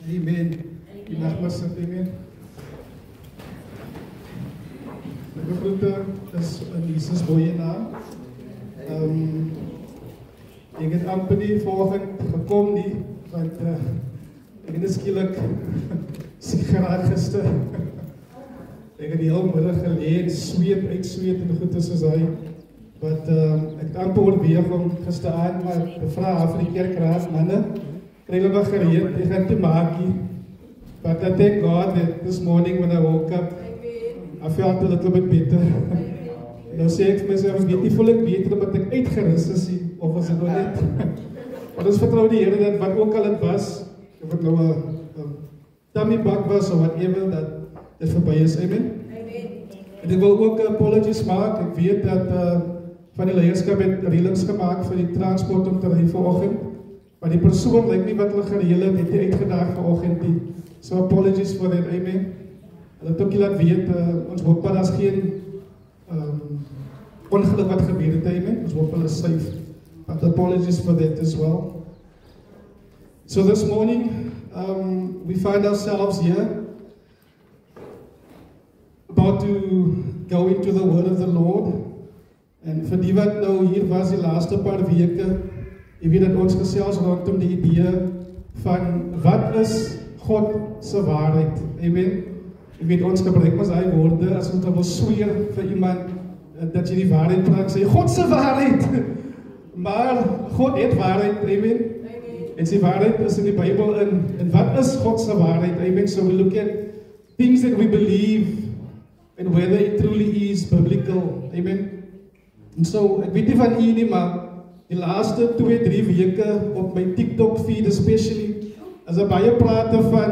Amen. Die mag maar sit, amen. My groete is in Jesus mooie naam. Ek het amper nie volgend gekom nie, want ek het skielik siek geraak gister. Ek het die hele middag geleë, sweet en goed is soos hy. Wat ek het amper oorweeg om gister aan maar te vra vir die kerkraad, manne, kry hulle nog gereed, ek gaan te maak nie. But I thank God that this morning when I woke up, I felt a little bit better. En dan sê ek vir myself, ek weet nie voel ek beter omdat ek uitgerus is, of was dit nou net? Maar ons vertrou die Here dat wat ook al het was, of het nou een tummy bug was, of whatever, dat dit verby is, amen? En ek wil ook apologies maak, ek weet dat van die leierskap het reelings gemaakt vir die transport om te ry vanoggend, maar die persoon lyk nie wat hulle gereel het nie uitgedaag vanoggend nie. So apologies for that, amen. En dat ook jy laat weet, ons hoop dat as geen ongeluk wat gebeur het, amen. Ons hoop hulle is safe. But apologies for that as well. So this morning, we find ourselves here, about to go into the word of the Lord. En vir die wat nou hier was die laaste paar weke, jy weet dat ons gesels rondom die idee van wat is God se waarheid. Amen. Jy weet ons gebruik ons eie woorde as ons wil sweer vir iemand dat jy die waarheid praat, sê God se waarheid. Maar God het waarheid, amen. En sy waarheid is in die Bybel en wat is God se waarheid? Amen. So we look at things that we believe and whether it truly is biblical. Amen. En so, ek weet nie van u nie, maar die laaste 2-3 weke op my TikTok feed especially, as er baie prate van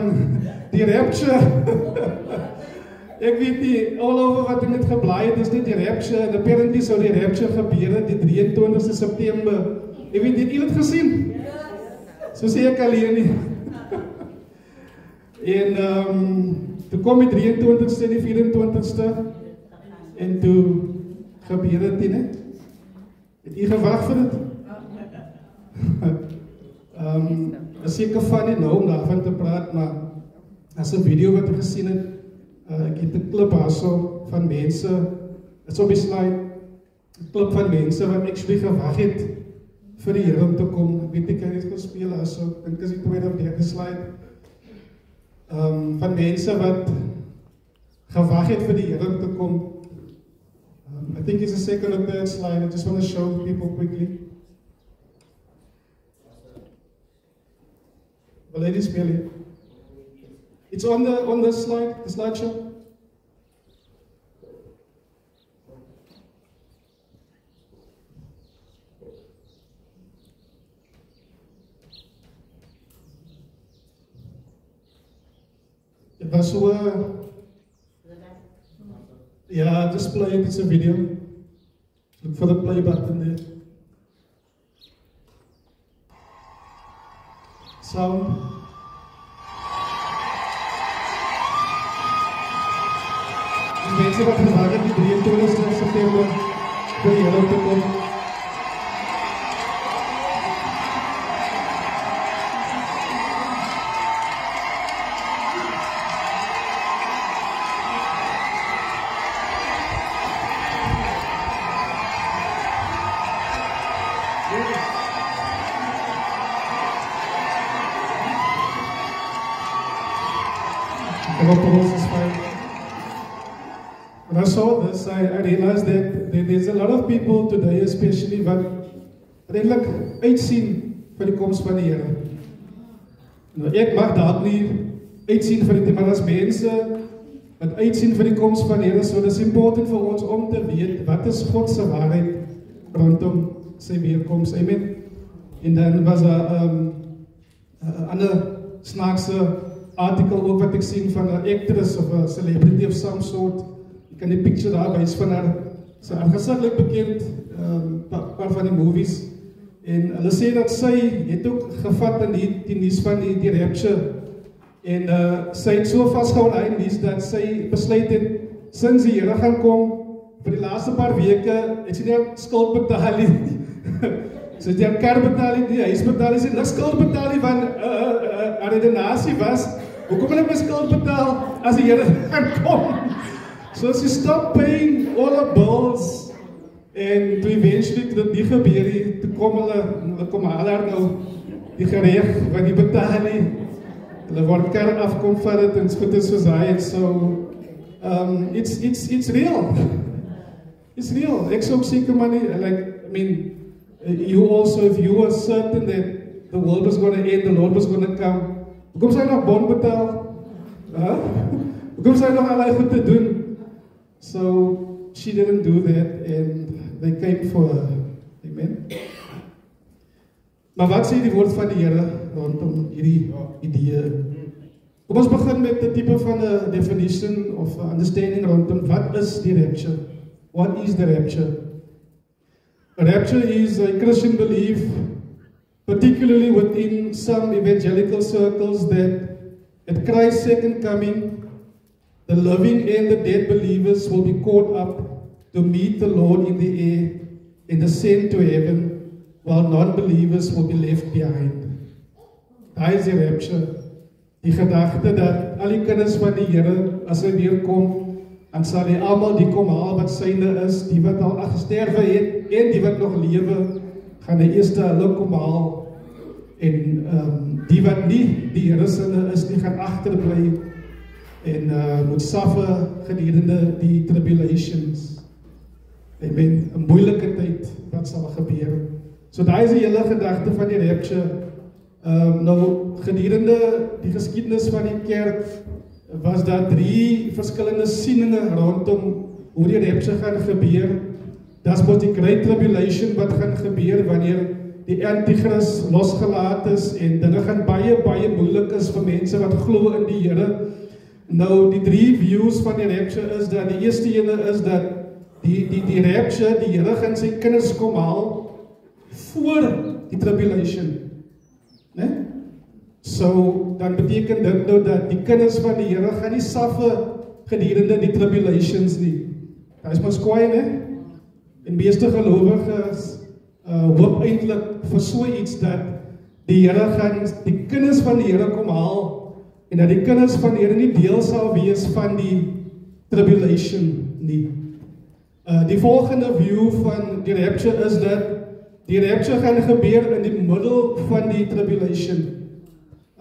die rapture. Ek weet nie, all over wat ek net geblaai het, is net die rapture, en apparently sou die rapture gebeur, die 23 September. Ek weet nie, het jy het gesien? So sê ek alleen nie. En toe kom die 23ste en die 24ste, en toe gebeur het nie, het jy gewag vir dit? Is seker van nie nou om daarvan te praat, maar as 'n video wat ek gesien het, ek het 'n klip hierso van mense, dit is op die slide, 'n klip van mense wat actually gewag het vir die Here om te kom. Ek weet ek het gespeel hierso, ek dink is die tweede of derde slide. Van mense wat gewag het vir die Here om te kom. I think it's the second or third slide. I just want to show people quickly. Well, ladies, really. It's on the slide, the slideshow. It was so. Yeah, just play it. It's a video. Look for the play button there. Sound. Die mense wat gewag het die 23 September vir die Here te kom. When I saw this, I realized that there's a lot of people today, especially wat redelik uitsien vir die koms van die Here. Nou ek mag dalk nie uitsien vir die, maar as mense wat uitsien vir die koms van die Here, so dis important vir ons om te weet wat is God se waarheid rondom sy weerkoms. Amen. En dan was 'n ander snaakse artikel ook wat ek sien van 'n actress of 'n celebrity of some sort. Jy kan die picture daar wys van haar, sy aangesiglik bekend, paar van die movies. En hulle sê dat sy het ook gevat in die nuus van die rapture. En sy het so vasgehou aan die nuus dat sy besluit het, sinds die Here gaan kom, vir die laaste paar weke, het sy nie skuld betaal nie. Sy het die kar betaal nie, die huis betaal nie, sy niks skuld betaal nie, want maar die nasie was, hoekom moet ek my skuld betaal as die Here gaan kom? So she stopped paying all the bills, en toe eventually toe dit nie gebeur nie, toe kom hulle haal haar nou die gereg wat die betaal nie. Hulle word kar afkom vir dit en goed is soos hy het, so it's real. It's real. Ek sou seker maar nie, like, I mean, you also, if you were certain that the world was going to end, the Lord was going to come, hoekom sy nog bond betaal? Hoekom sy nog allerlei goed te doen? So, she didn't do that, and they came for her. Amen. Maar wat sê die woord van die Here rondom hierdie idee? Kom ons begin met 'n tipe van 'n definition of understanding rondom wat is die rapture? What is the rapture? A rapture is a Christian belief, particularly within some evangelical circles, that at Christ's second coming, the living and the dead believers will be caught up to meet the Lord in the air and ascend to heaven, while non-believers will be left behind. Daai is die rapture. Die gedagte dat al die kinders van die Here, as hy weer kom, dan sal hy almal die kom haal wat syne is, die wat al gesterwe het, en die wat nog lewe, gaan hy eers hulle kom haal. En die wat nie die Here sinne is, die gaan agterbly en moet suffer gedurende die tribulations. Amen. 'n moeilike tyd wat sal gebeur. So daai is die hele gedagte van die rapture. Nou gedurende die geskiedenis van die kerk was daar 3 verskillende sieninge rondom hoe die rapture gaan gebeur. Dis mos die Great Tribulation wat gaan gebeur wanneer die Antichrist losgelaat is en dinge gaan baie moeilik is vir mense wat glo in die Here. Nou die 3 views van die rapture is dat die eerste ene is dat die rapture, die Here gaan sy kinders kom haal voor die tribulation. Né? So dan beteken dit nou dat die kinders van die Here gaan nie suffer gedurende die tribulations nie. Dit is mos kwaai, né? En meeste gelowiges hoop eintlik vir so iets dat die Here gaan die kinders van die Here kom haal en dat die kinders van die Here nie deel sal wees van die tribulation nie. Die volgende view van die rapture is dat die rapture gaan gebeur in die middel van die tribulation.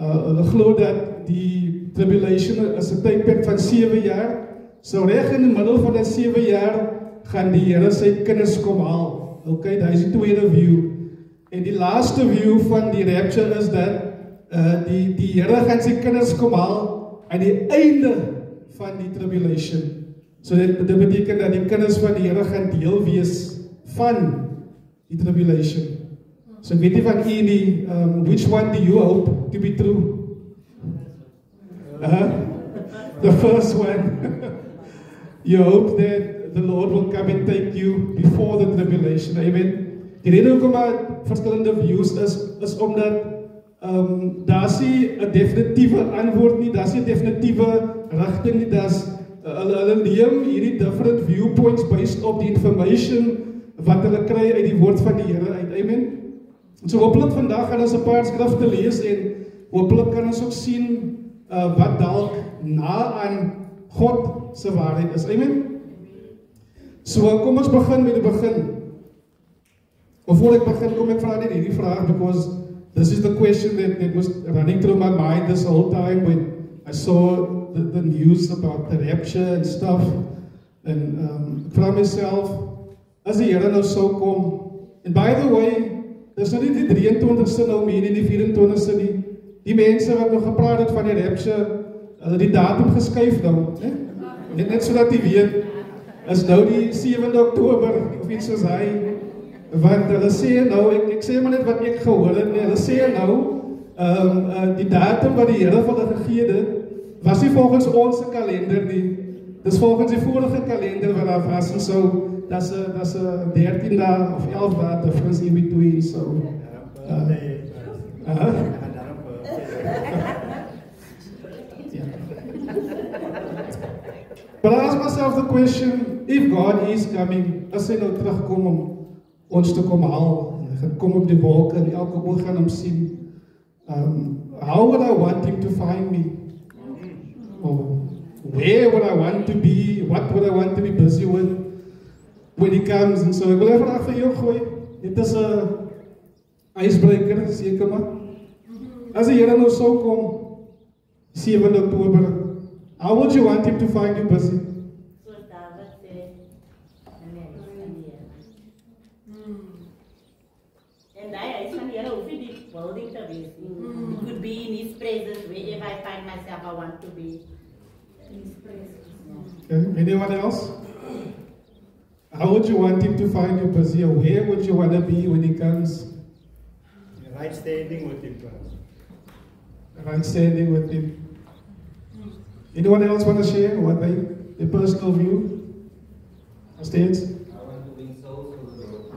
Hulle glo dat die tribulation is 'n tydperk van 7 jaar. So reg in die middel van die 7 jaar gaan die Here sy kinders kom haal. Okay, daar is die tweede view. En die laaste view van die rapture is dat die Here gaan sy kinders kom haal aan die einde van die tribulation. So dit beteken dat die kinders van die Here gaan deel wees van die tribulation. So weet nie van u nie, which one do you hope to be true? The first one. You hope that the Lord will come and take you before the tribulation. Amen. Die rede hoekom daar verskillende views is omdat daar is nie 'n definitiewe antwoord nie, daar is nie 'n definitiewe rigting nie, hulle neem hierdie different viewpoints based op die information wat hulle kry uit die woord van die Here uit. Amen. So hopelik vandag gaan ons 'n paar skrifte lees en hopelik kan ons ook sien wat dalk na aan God se waarheid is. Amen. So kom ons begin met die begin. Voor ek begin, kom ek vra net hierdie vraag, because this is the question that was running through my mind this whole time when I saw the news about the rapture and stuff. En ek vra myself, as die Here nou sou kom, and by the way, dis nou nie die 23ste nou meer nie, die 24ste nie, die mense wat nog gepraat het van die rapture, hulle die datum geskuif nou, net so dat die weet, is nou die 7de Oktober, of iets soos hy, want hulle sê nou, ek sê maar net wat ek gehoor het, hulle sê nou, die datum wat die Here vir hulle gegee het, was nie volgens ons kalender nie, dis volgens die vorige kalender wat daar was, en so, that's a 13 dae of 11 dae difference in between, so, But I ask myself the question, if God is coming, as hy nou terugkom om ons te kom haal, hy gaan kom op die wolke en elke oog gaan hom sien, how would I want him to find me? Or where would I want to be? What would I want to be busy with when he comes? And so ek wil even vir jou gooi. Dit is 'n icebreaker, seker maar. As die Here nou sou kom 7 Oktober, how would you want him to find you busy? So David said, and I find here hoef nie die building te wees nie. It could be in his presence, wherever I find myself, I want to be in his presence. Okay. Anyone else? How would you want him to find you busy? Or where would you want to be when he comes? Right standing with him. Right standing with him. Anyone else want to share what their personal view? States? I want to win souls for the Lord,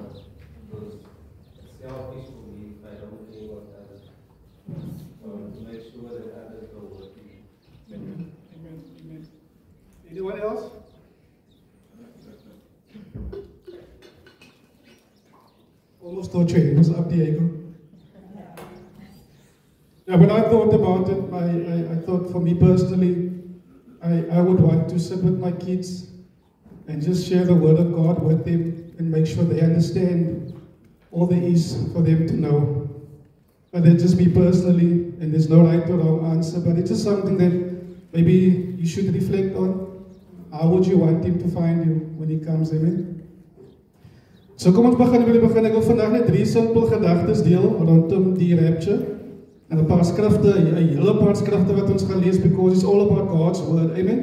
because it's selfish for me if I don't care what others. I want to make sure that others are working. Amen. Amen. Anyone else? Almost thought it was up Diego. Yeah, when I thought about it, I thought for me personally, I would want to sit with my kids and just share the word of God with them and make sure they understand all there is for them to know. But that's just me personally, and there's no right or wrong answer, but it's just something that maybe you should reflect on. How would you want him to find you when he comes? Amen. So kom ons begin by die begin. Ek wil vandag net 3 simpel gedagtes deel rondom die rapture. En 'n paar skrifte, 'n hele paar skrifte wat ons gaan lees, because it's all about God's word. Amen.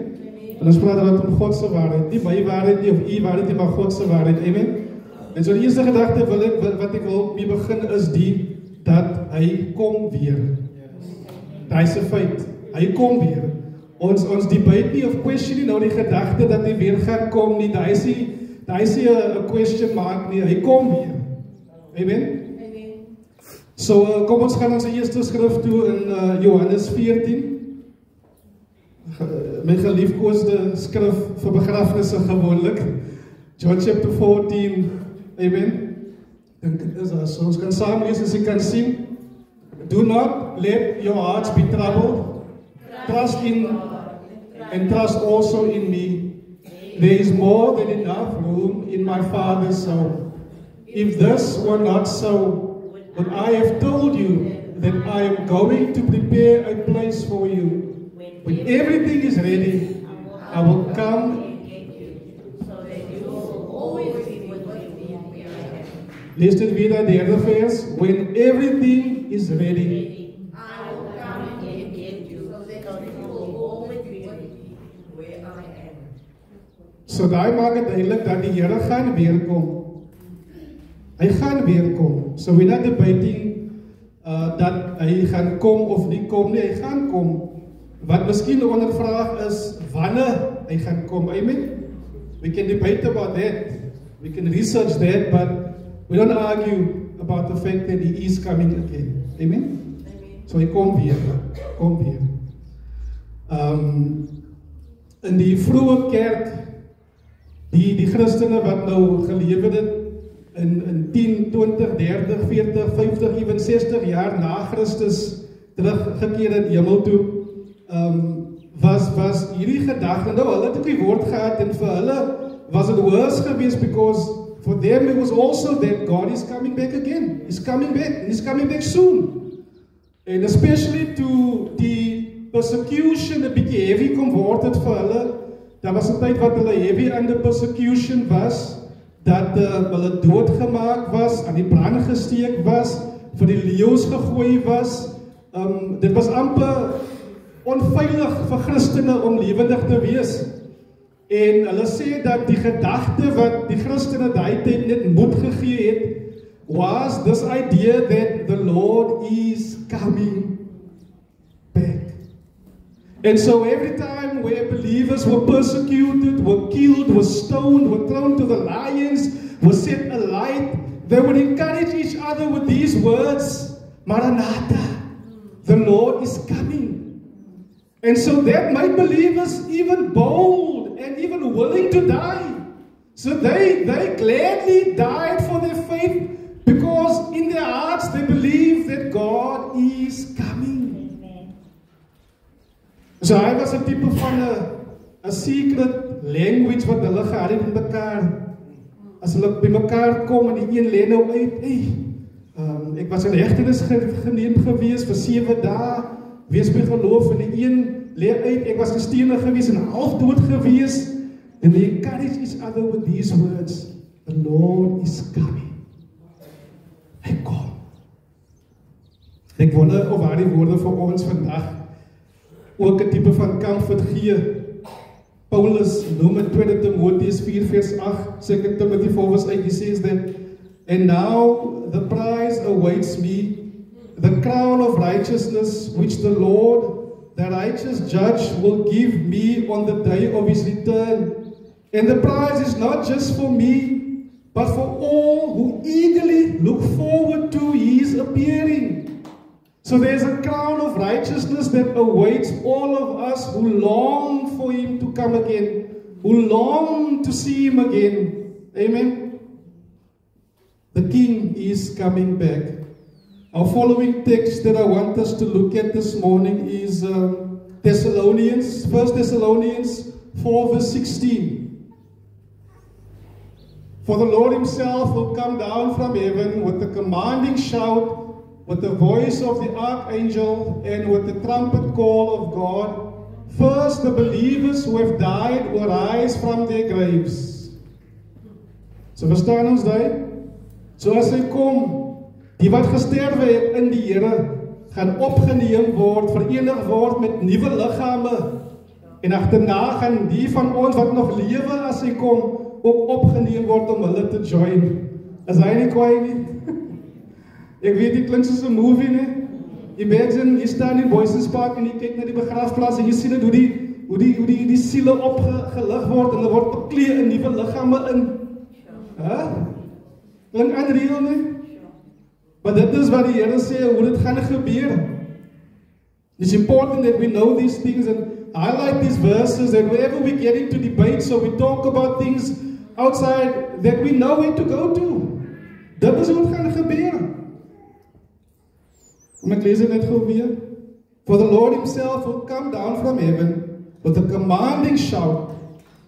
En ons praat rondom God se waarheid, nie my waarheid nie of u waarheid nie, maar God se waarheid. Amen. En so die eerste gedagte wat ek wil mee begin is dat hy kom weer. Dit is 'n feit. Hy kom weer. Ons debate nie of question nie nou die gedagte dat hy weer gaan kom nie. Daar is nie 'n question mark nie. Hy kom weer. Amen. So kom ons gaan ons eerste skrif toe in Johannes 14. My geliefkoeste skrif vir begrafnisse gewoonlik. John chapter 14. Amen. Dink dit is as ons kan saam lees as jy kan sien. Do not let your hearts be troubled. Trust in and trust also in me. There is more than enough room in my Father's home. If this were not so, but I have told you that I am going to prepare a place for you. When everything is ready, I will come. Lees dit weer die derde vers. When everything is ready, I will come and get you, so that you will always be where I am. So daai maak dit duidelik dat die Here gaan weer kom. Hy gaan weer kom. So we're not debating dat hy gaan kom of nie kom nie. Hy gaan kom. Wat miskien 'n ondervraag is, wanneer hy gaan kom. Amen. We can debate about that. We can research that, but we don't argue about the fact that he is coming again. Amen. So hy kom weer. Kom weer. In die vroeë kerk, die Christene wat nou gelewe het in 10, 20, 30, 40, 50, even 60 jaar na Christus teruggekeer in hemel toe, was hierdie gedagte, nou hulle het ook die woord gehad en vir hulle was het worse geweest, because for them it was also that God is coming back again. He's coming back, and he's coming back soon. And especially to die persecution 'n bietjie heavy kom word het vir hulle. Daar was 'n tyd wat hulle heavy under persecution was, dat hulle doodgemaak was, aan die brand gesteek was, vir die leeu's gegooi was. Dit was amper onveilig vir Christene om lewendig te wees. En hulle sê dat die gedagte wat die Christene daai tyd net moed gegee het, was this idea that the Lord is coming back. And so every time where believers were persecuted, were killed, were stoned, were thrown to the lions, were set alight, they would encourage each other with these words, Maranatha, the Lord is coming. And so that made believers even bold and even willing to die. So they gladly died for their faith, because in their hearts they believe that God is coming. So hy was 'n tipe van 'n secret language wat hulle gehad het in mekaar. As hulle by mekaar kom en die een lê nou uit, ek was in hegtenis geneem gewees vir 7 dae, wees my geloof, en die een lê uit, ek was gestenig gewees en half dood gewees, and they encourage each other with these words, the Lord is coming. Hy kom. Ek wonder of hy die woorde vir ons vandag ook 'n tipe van comfort gee. Paulus noem in 2 Timotheus 4 vers 8, 2 Timothy 4 vers 8, he says that, and now the prize awaits me, the crown of righteousness which the Lord, the righteous judge, will give me on the day of his return. And the prize is not just for me, but for all who eagerly look forward to his appearing. So there's a crown of righteousness that awaits all of us who long for him to come again, who long to see him again. Amen. The King is coming back. Our following text that I want us to look at this morning is 1 Thessalonians 4 verse 16. For the Lord himself will come down from heaven with a commanding shout, with the voice of the archangel, and with the trumpet call of God. First, the believers who have died will rise from their graves. So verstaan ons dit? So as hy kom, die wat gesterwe het in die Here, gaan opgeneem word, verenig word met nuwe liggame. En agterna gaan die van ons wat nog lewe as hy kom, ook opgeneem word om hulle te join. Is hy nie kwaai nie? Ek weet die klink soos 'n movie, nie? Imagine, jy staan in Boysens Park en jy kyk na die begrafplaas en jy sien dit hoe die siele opgelig word en hulle word beklee in nuwe liggame in. Klink unreal, nie? Maar dit is wat die Here sê, hoe dit gaan gebeur. It's important that we know these things and highlight these verses, that wherever we get into debates or we talk about things outside, that we know where to go to. Dit is hoe dit gaan gebeur. Kom ek lees dit net gou weer. For the Lord himself will come down from heaven with a commanding shout,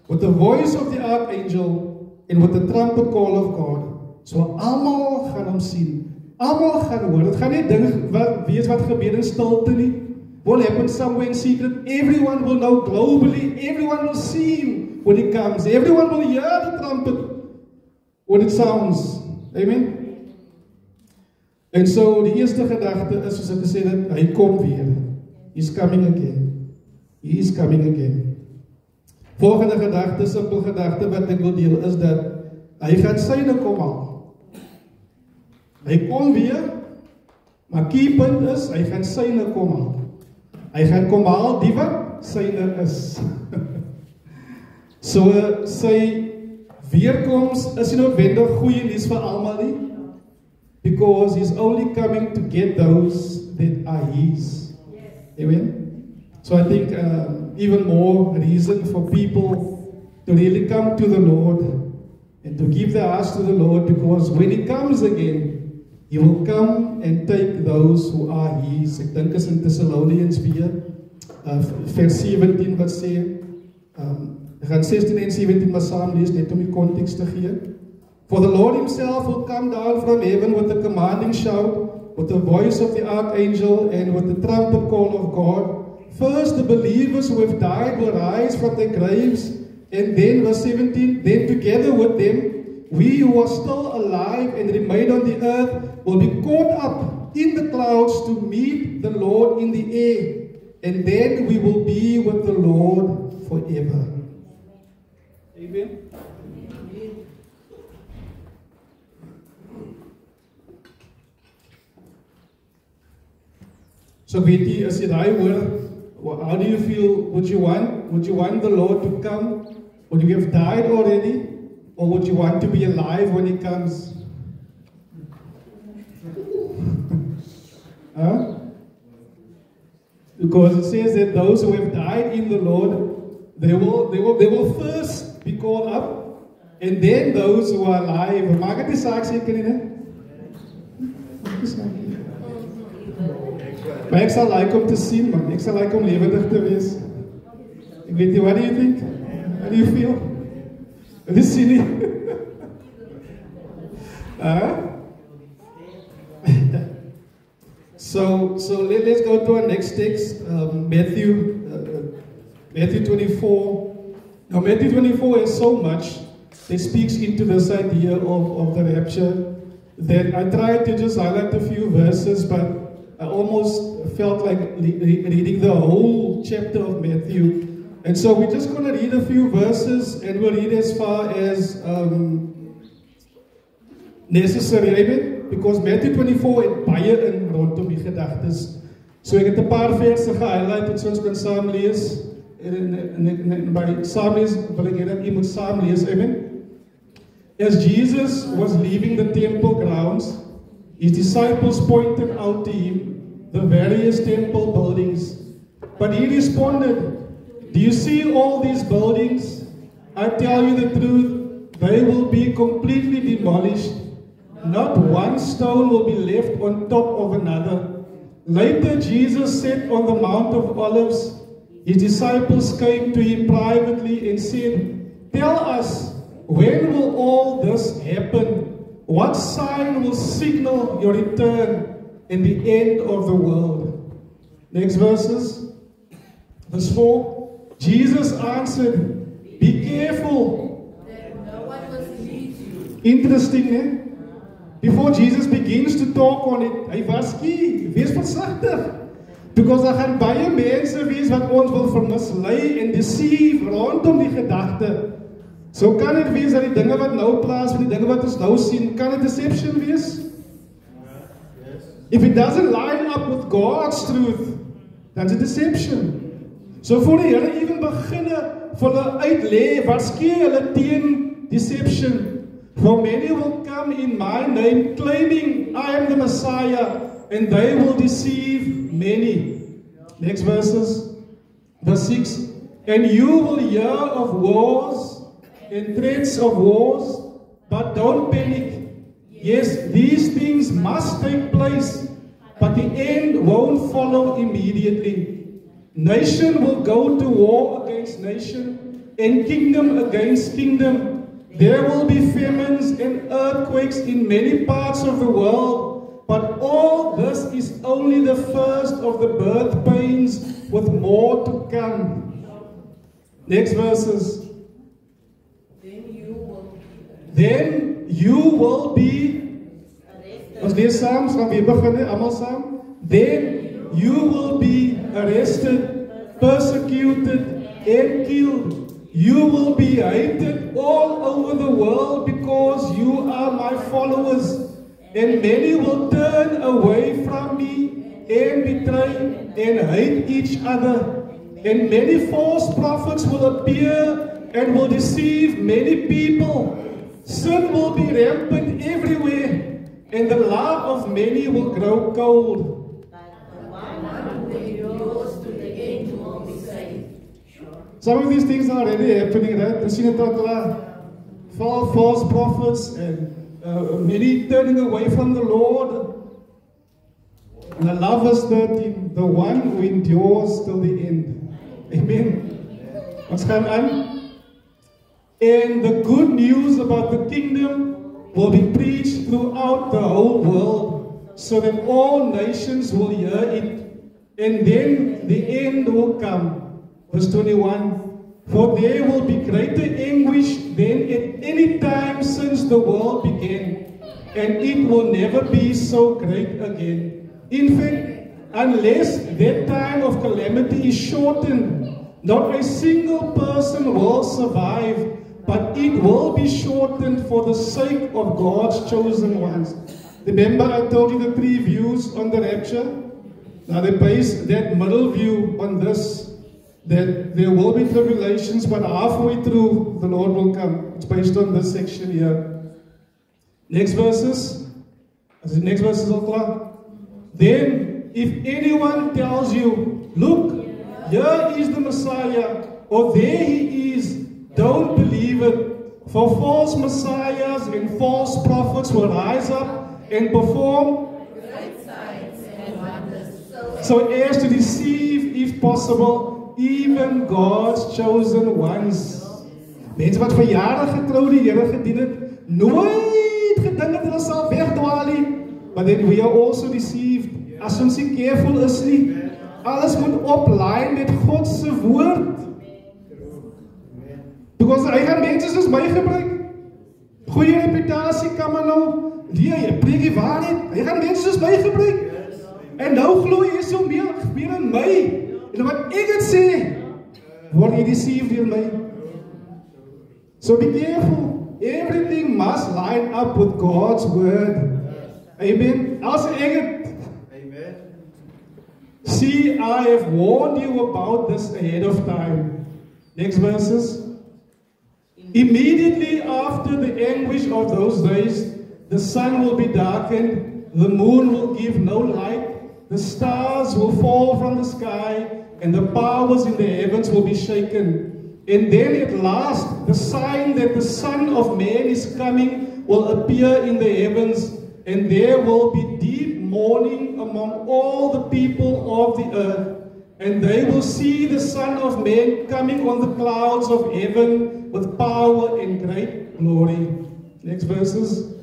with the voice of the archangel, and with the trumpet call of God. So almal gaan hom sien. Almal gaan hoor. Dit gaan nie ding wees wat gebeur in stilte nie. Will happen somewhere in secret. Everyone will know globally. Everyone will see him when he comes. Everyone will hear the trumpet when it sounds. Amen. En so die eerste gedagte is, soos ek gesê het, hy kom weer. He's coming again. He is coming again. Volgende gedagte, simpel gedagte wat ek wil deel, is dat hy gaan syne kom haal. Hy kom weer, maar key punt is, hy gaan syne kom haal. Hy gaan kom haal die wat syne is. So sy weerkoms is nie noodwendig goeie nuus vir almal nie, because he's only coming to get those that are his. Amen. So I think even more reason for people to really come to the Lord and to give their hearts to the Lord, because when he comes again, he will come and take those who are his. Ek dink is in Thessalonians 4 vers 17 wat sê, ek gaan 16 en 17 maar saam lees net om die konteks te gee. For the Lord himself will come down from heaven with a commanding shout, with the voice of the archangel, and with the trumpet call of God. First, the believers who have died will rise from their graves, and then, verse 17, then together with them, we who are still alive and remain on the earth will be caught up in the clouds to meet the Lord in the air, and then we will be with the Lord forever. Amen. So weet jy, as jy daai hoor, how do you feel? Would you want the Lord to come? Would you have died already? Or would you want to be alive when he comes? Huh? Because it says that those who have died in the Lord, they will first be called up, and then those who are alive. Maak dit die saak seker nie, né? Maar ek sal like om te sien, man. Ek sal like om lewendig te wees. What do you think? How do you feel? This silly. So let's go to our next text, Matthew 24. Now Matthew 24 has so much that speaks into this idea of the rapture that I tried to just highlight a few verses, but I almost felt like reading the whole chapter of Matthew. And so we're just going to read a few verses, and we'll read as far as necessary, amen? Because Matthew 24 het baie in rondom die gedagtes. So ek het 'n paar verse gehighlight wat ons kan saam lees. En by saam lees wil ek hê dat u moet saam lees, amen? As Jesus was leaving the temple grounds, his disciples pointed out to him the various temple buildings. But he responded, "Do you see all these buildings? I tell you the truth, they will be completely demolished. Not one stone will be left on top of another." Later, Jesus sat on the Mount of Olives. His disciples came to him privately and said, "Tell us, when will all this happen? What sign will signal your return and the end of the world?" Next verses. Verse 4. Jesus answered, "Be careful that no one misleads you." Interesting, eh? Before Jesus begins to talk on it, hy waarsku, wees versigtig. Because daar gaan baie mense wees wat ons wil vermislei en deceive rondom die gedagte. So kan dit wees dat die dinge wat nou plaas, die dinge wat ons nou sien, kan 'n deception wees? If it doesn't line up with God's truth, dan is it deception. So voor die Here even beginne vir hulle uitlê, waarsku hulle teen deception. For many will come in my name, claiming I am the Messiah, and they will deceive many. Next verses. Verse 6. And you will hear of wars and threats of wars, but don't panic. Yes, these things must take place, but the end won't follow immediately. Nation will go to war against nation, and kingdom against kingdom. There will be famines and earthquakes in many parts of the world, but all this is only the first of the birth pains, with more to come. Next verses. Then you will be. Ons lees saam, gaan weer begin, almal saam. Then you will be arrested, persecuted, and killed. You will be hated all over the world because you are my followers, and many will turn away from me and betray and hate each other. And many false prophets will appear and will deceive many people. Sin will be rampant everywhere, and the love of many will grow cold. Some of these things are already happening, right? We've seen it all. False prophets and many turning away from the Lord. And I love verse 13, the one who endures till the end. Amen. Ons gaan aan. And the good news about the kingdom will be preached throughout the whole world, so that all nations will hear it. And then the end will come. Verse 21, for there will be greater anguish than at any time since the world began, and it will never be so great again. In fact, unless that time of calamity is shortened, not a single person will survive, but it will be shortened for the sake of God's chosen ones. Remember I told you the three views on the rapture? Now they base that middle view on this, that there will be tribulations, but halfway through the Lord will come. It's based on this section here. Next verses. As the next verses are clear. Then, if anyone tells you, look, here is the Messiah, or there he is, don't believe it. For false messiahs and false prophets will rise up and perform great signs and wonders, so as to deceive, if possible, even God's chosen ones. Mense wat vir jare getrou die Here gedien het, nooit gedink het hulle sal wegdwaal nie. But then we are also deceived. As ons nie careful is nie, alles moet oplyn met God se woord. Because hy gaan mense soos my gebruik. Goeie reputasie kan maar nou, jy preek die waarheid, hy gaan mense soos my gebruik. En nou glo jy so meer in my. En wat ek het sê, word jy deceived in my. So be careful. Everything must line up with God's word. Amen. As ek het, see, I have warned you about this ahead of time. Next verses. Immediately after the anguish of those days, the sun will be darkened, the moon will give no light, the stars will fall from the sky, and the powers in the heavens will be shaken. And then at last, the sign that the Son of Man is coming will appear in the heavens, and there will be deep mourning among all the people of the earth. And they will see the Son of Man coming on the clouds of heaven with power and great glory. Next verses.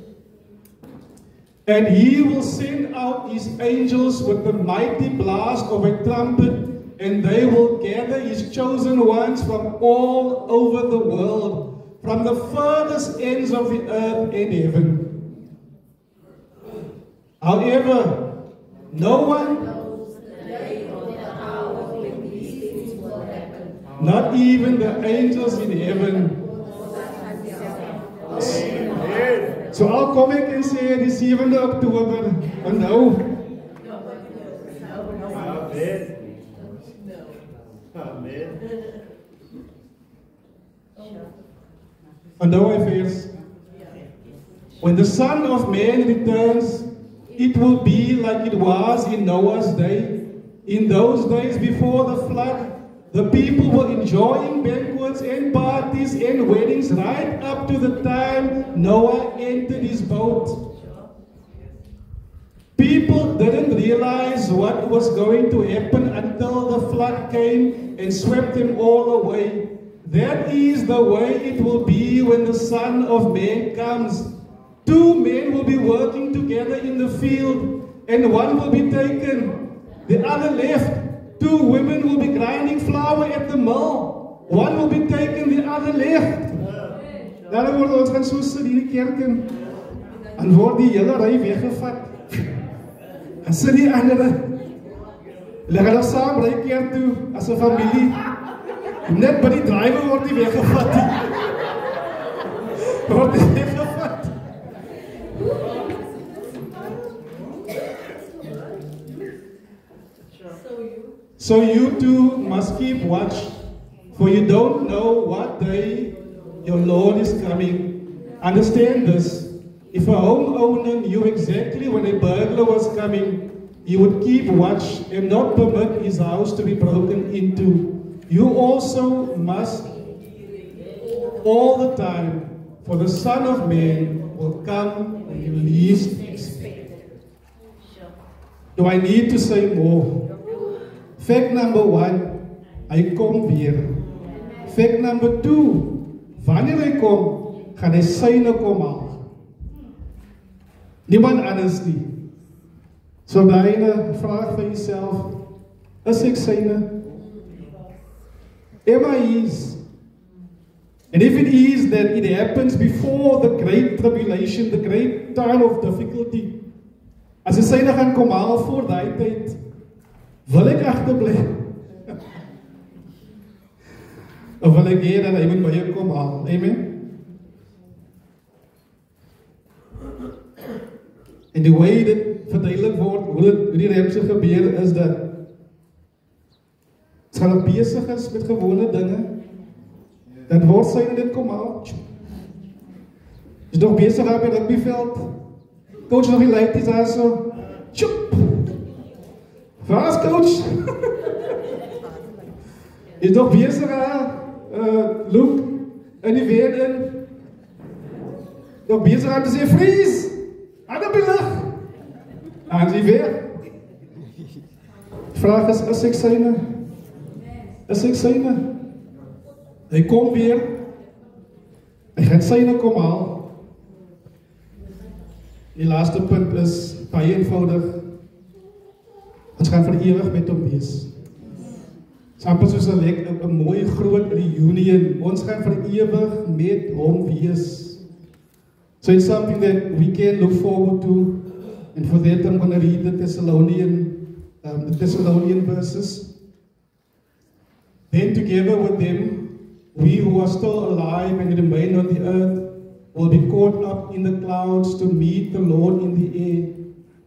And he will send out his angels with the mighty blast of a trumpet, and they will gather his chosen ones from all over the world, from the furthest ends of the earth and heaven. However, no one knows the day or the hour when these things will happen. Not even the angels in heaven. So I'll come back and say the 7th October, and now. And now I face, when the Son of Man returns, it will be like it was in Noah's day. In those days before the flood, the people were enjoying banquets and parties and weddings right up to the time Noah entered his boat. People didn't realize what was going to happen until the flood came and swept them all away. That is the way it will be when the Son of Man comes. 2 men will be working together in the field, and one will be taken, the other left. 2 women will be grinding flour at the mill. One will be taken, the other left. Daarom word ons gaan so sit in die kerk en word die hele ry weggevat. En sit die ander. Hulle gaan saam ry kerk toe as 'n familie. Net by die drywer word die weggevat. Word die weggevat. So you too must keep watch, for you don't know what day your Lord is coming. Understand this. If a homeowner knew exactly when a burglar was coming, he would keep watch and not permit his house to be broken into. You also must all the time, for the Son of Man will come when you least expect it. Do I need to say more? Fact number 1, hy kom weer. Fact number 2, wanneer hy kom, gaan hy syne kom haal. Niemand anders nie. So daai vraag vir jouself, is ek syne? Am I his? And if it is, then it happens before the great tribulation, the great time of difficulty. As hy syne gaan kom haal voor daai tyd, wil ek agterbly? Of wil ek hê dat hy moet by jou kom haal? Amen? En die way dit verduidelik word, hoe die rapture gebeur, is dat as hulle besig is met gewone dinge, dan word syne dit kom haal. Is nog besig op die rugbyveld, coach nog die leities daar so, tjoep! Waar coach? Is nog bezig Luke in die weer in. Nog bezig aan te zeggen, Vries! Aan op die lucht! Aan die weer. Vraag is ek syne? is ek syne. Hy kom weer, hy gaan syne kom haal. Die laaste punt is baie eenvoudig. Ons gaan vir ewig met hom wees. Sampel soos 'n mooi groot reunion. Ons gaan vir ewig met hom wees. So it's something that we can look forward to. And for that I'm going to read the Thessalonian verses. Then together with them, we who are still alive and remain on the earth will be caught up in the clouds to meet the Lord in the air.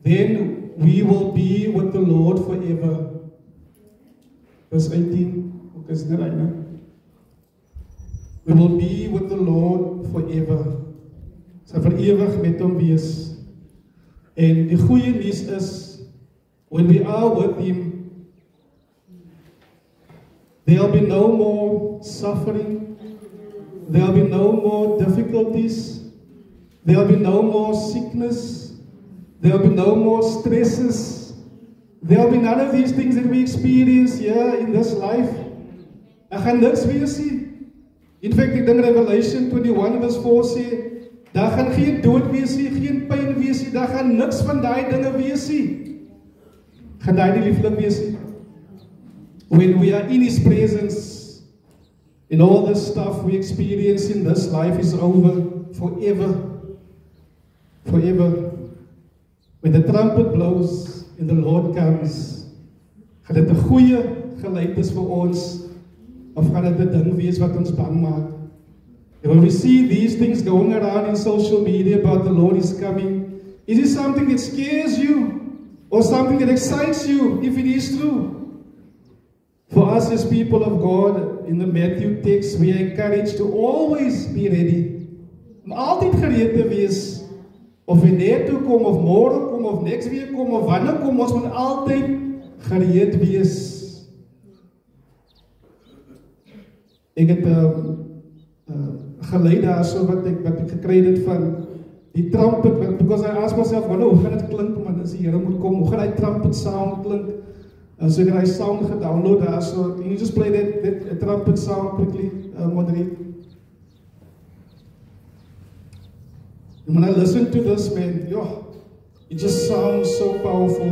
Then we will be with the Lord forever. Verse 18. Okay, is that right now? We will be with the Lord forever. So vir ewig met hom wees. En die goeie nuus is, when we are with him, there'll be no more suffering, there'll be no more difficulties, there'll be no more sickness, there'll be no more stresses, there'll be none of these things that we experience here in this life. Gaan niks wees nie. In fact, ek dink Revelation 21 verse 4 sê, daar gaan geen dood wees nie, geen pyn wees nie, daar gaan niks van daai dinge wees nie. Gaan daai nie lieflik wees nie. When we are in his presence, and all the stuff we experience in this life is over forever. Forever. When the trumpet blows and the Lord comes, gaan dit 'n goeie geluid is vir ons, of gaan dit 'n ding wees wat ons bang maak? And when we see these things going around in social media about the Lord is coming, is it something that scares you or something that excites you if it is true? For us as people of God, in the Matthew text, we are encouraged to always be ready. Om altyd gereed te wees, of hy net toe kom, of môre kom, of next week kom, of wanneer kom, ons moet altyd gereed wees. Ek het geleid daar so wat ek gekry het van die trumpet, because I asked myself, hoe gaan dit klink, man, as die Here moet kom, hoe gaan die trumpet sound klink? So ek het die sound gedownload daar, so can you just play that trumpet sound quickly, Moderate? And when I listen to this, man, it just sounds so powerful.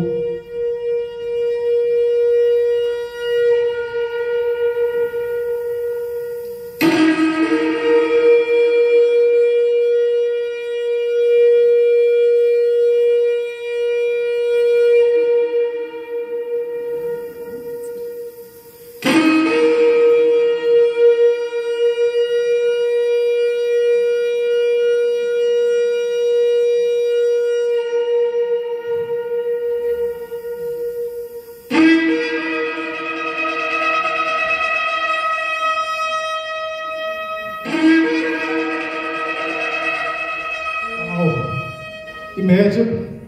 Imagine,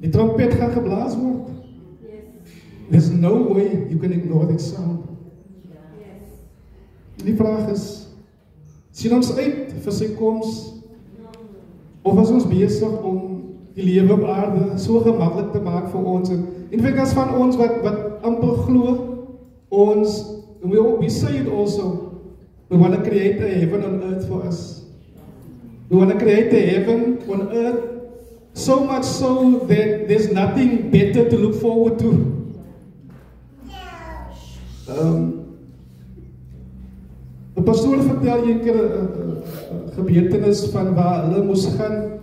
die trompet gaan geblaas word. There's no way you can ignore that sound. Die vraag is, sien ons uit vir sy koms, of is ons besig om die lewe op aarde so gemaklik te maak vir ons? En vir as van ons wat amper glo, ons, we say it also, we want to create a heaven on earth for us. We want to create a heaven on earth, so much so that there's nothing better to look forward to. De pastoor vertel een keer een gebeurtenis van waar hulle moes gaan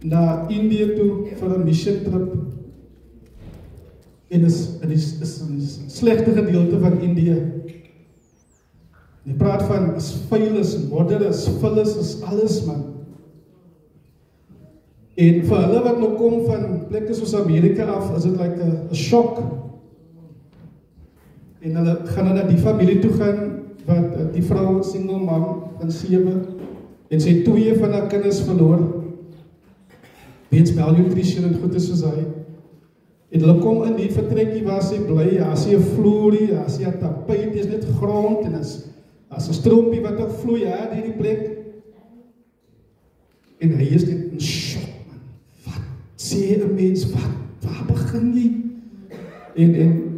na Indië toe vir 'n mission trip. En het is een slechte gedeelte van Indië. Die praat van, is vuil, is modder, is vul, is alles, man. En vir hulle wat nou kom van plekke soos Amerika af, is dit like 'n shock. En hulle gaan na die familie toe gaan, wat die vrou, single mom, van 7, en sy 2 van haar kinders verloor, weens malnutrition en goed is soos hy. En hulle kom in die vertrekkie waar sy bly, as sy 'n vloerie, as sy 'n tapijt, is net grond, en as 'n stroompie wat ook vloei, in die plek. En hy is net in shock, man. Wat sê 'n mens, waar begin jy? En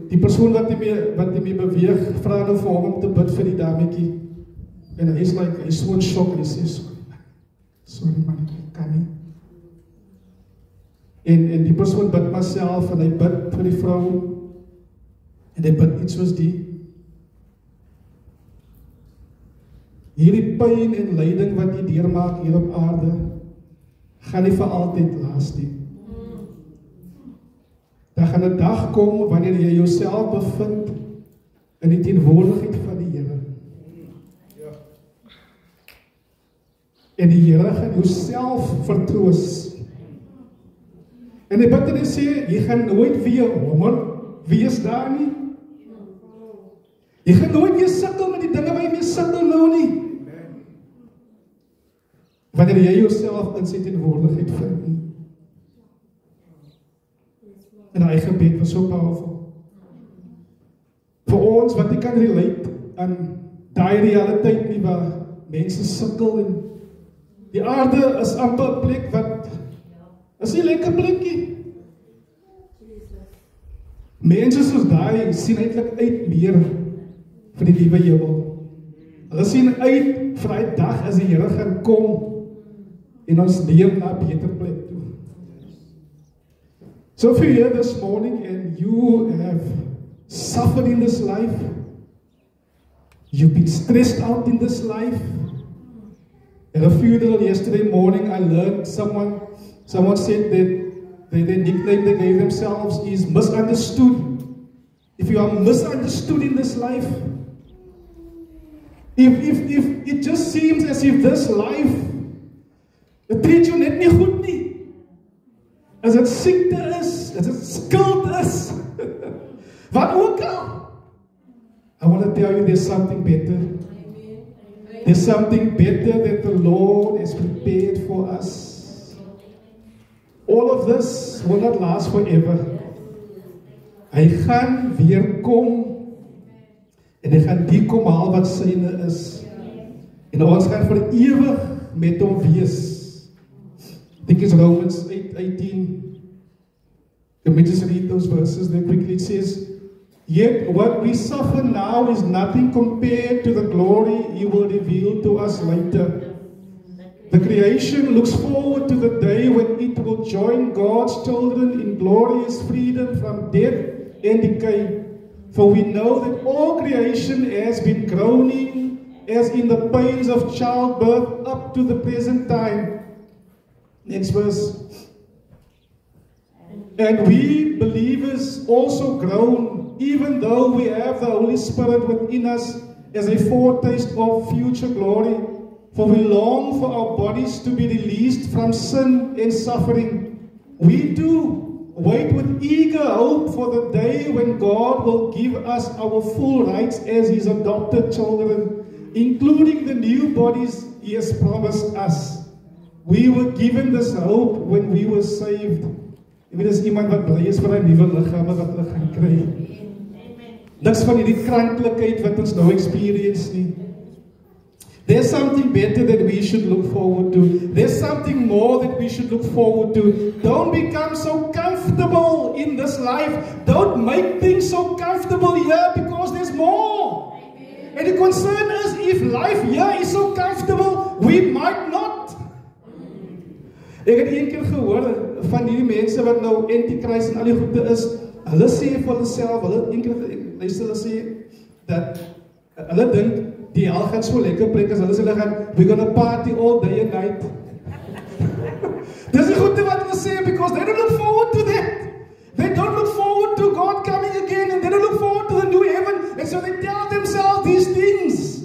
die persoon wat die mee beweeg, vra nou vir hom om te bid vir die dametjie. En hy is so in shock, en hy sê, sorry man, ek kan nie. En die persoon bid maar self, en hy bid vir die vrou, en hy bid iets soos die. Hierdie pyn en lyding wat jy deurmaak hier op aarde, gaan nie vir altyd laas nie. Daar gaan 'n dag kom wanneer jy jouself bevind in die teenwoordigheid van die Here. En die Here gaan jouself vertroos. En hy bid en hy sê, jy gaan nooit weer honger wees daar nie. Jy gaan nooit weer sukkel met die dinge wat jy mee sukkel nou nie. Wanneer jy jouself in sy teenwoordigheid vind nie. En hy gebed was so powerful. Vir ons wat ek kan relate aan daai realiteit nie waar mense sukkel en die aarde is amper 'n plek wat is nie lekker plekkie. Mense soos daai sien eintlik uit meer vir die liewe hemel. Hulle sien uit vir die dag as die Here gaan kom en ons leef na 'n beter plek toe. So if you're here this morning and you have suffered in this life, you've been stressed out in this life. At a funeral yesterday morning, I learned someone said that the nickname they gave themselves is misunderstood. If you are misunderstood in this life, if it just seems as if this life, it treat you net nie goed nie. As dit siekte is, as dit skuld is, wat ook al. I want to tell you there's something better. There's something better that the Lord has prepared for us. All of this will not last forever. Hy gaan weer kom en hy gaan die kom haal wat syne is. En ons gaan vir ewig met hom wees. I think it's Romans 8:18. Can we just read those verses there quickly? It says, yet what we suffer now is nothing compared to the glory He will reveal to us later. The creation looks forward to the day when it will join God's children in glorious freedom from death and decay. For we know that all creation has been groaning as in the pains of childbirth up to the present time. Next verse. And we believers also groan, even though we have the Holy Spirit within us as a foretaste of future glory. For we long for our bodies to be released from sin and suffering. We do wait with eager hope for the day when God will give us our full rights as His adopted children, including the new bodies He has promised us. We were given this hope when we were saved. Ek weet as iemand wat bly is vir 'n nuwe liggame wat hulle gaan kry. Niks van hierdie kranklikheid wat ons nou experience nie. There's something better that we should look forward to. There's something more that we should look forward to. Don't become so comfortable in this life. Don't make things so comfortable here because there's more. And the concern is if life here is so comfortable, we might not. Ek het een keer gehoor van hierdie mense wat nou anti-Christ en al die goede is, hulle sê vir hulle self, hulle sê dat hulle dink die hel gaan so lekker plek as hulle gaan, we're gonna party all day and night. Dis die goede wat hulle sê, because they don't look forward to that. They don't look forward to God coming again, and they don't look forward to the new heaven, and so they tell themselves these things.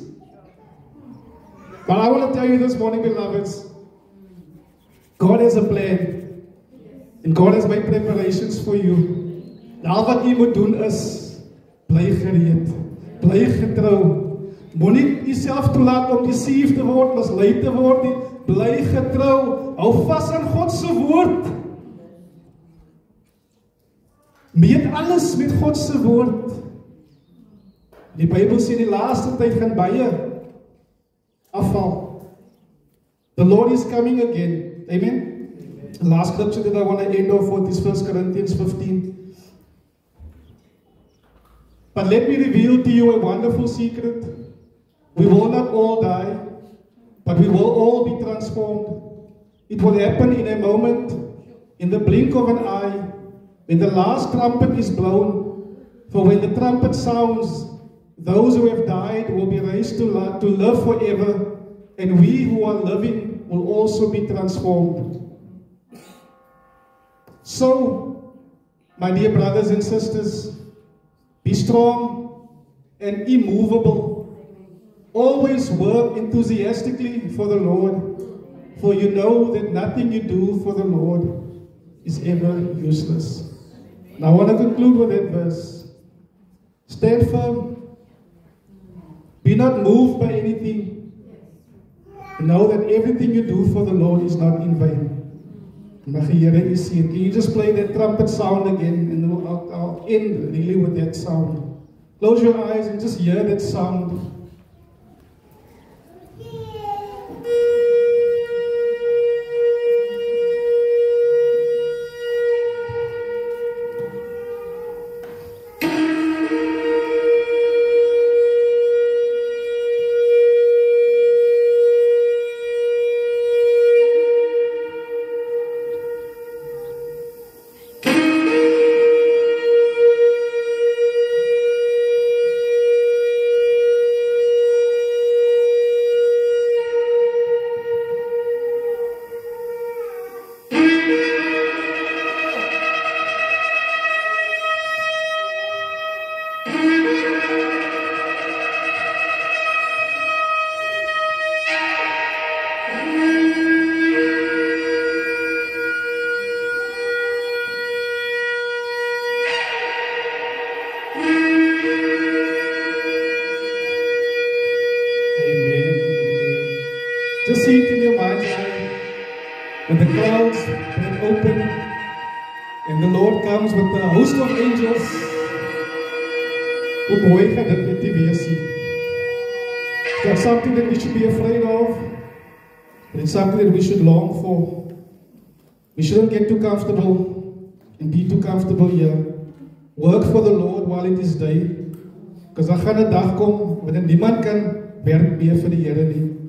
But I want to tell you this morning, beloveds, God has a plan, and God has made preparations for you. Al wat jy moet doen is, bly gereed, bly getrou. Moenie jouself toelaat om deceived te word, mislei te word nie. Bly getrou, hou vas aan God se woord. Meet alles met God se woord. Die Bybel sê die laaste tyd gaan baie afval. The Lord is coming again. Amen. the last scripture that I want to end off with is 1 Corinthians 15. But let me reveal to you a wonderful secret. We will not all die, but we will all be transformed. It will happen in a moment, in the blink of an eye, when the last trumpet is blown. For when the trumpet sounds, those who have died will be raised to live forever, and we who are living will also be transformed. So, my dear brothers and sisters, be strong and immovable. Always work enthusiastically for the Lord, for you know that nothing you do for the Lord is ever useless. Now I want to conclude with that verse. Stand firm. Be not moved by anything. Know that everything you do for the Lord is not in vain. Can you just play that trumpet sound again, and I'll end really with that sound. Close your eyes and just hear that sound. Just see it in your mind's eye. When the clouds break open and the Lord comes with a host of angels, hoe mooi gaan dit net nie wees nie. Is that something that we should be afraid of? But it's something that we should long for. We shouldn't get too comfortable and be too comfortable here. Work for the Lord while it is day. Because daar gaan 'n dag kom wanneer niemand kan werk meer vir die Here nie.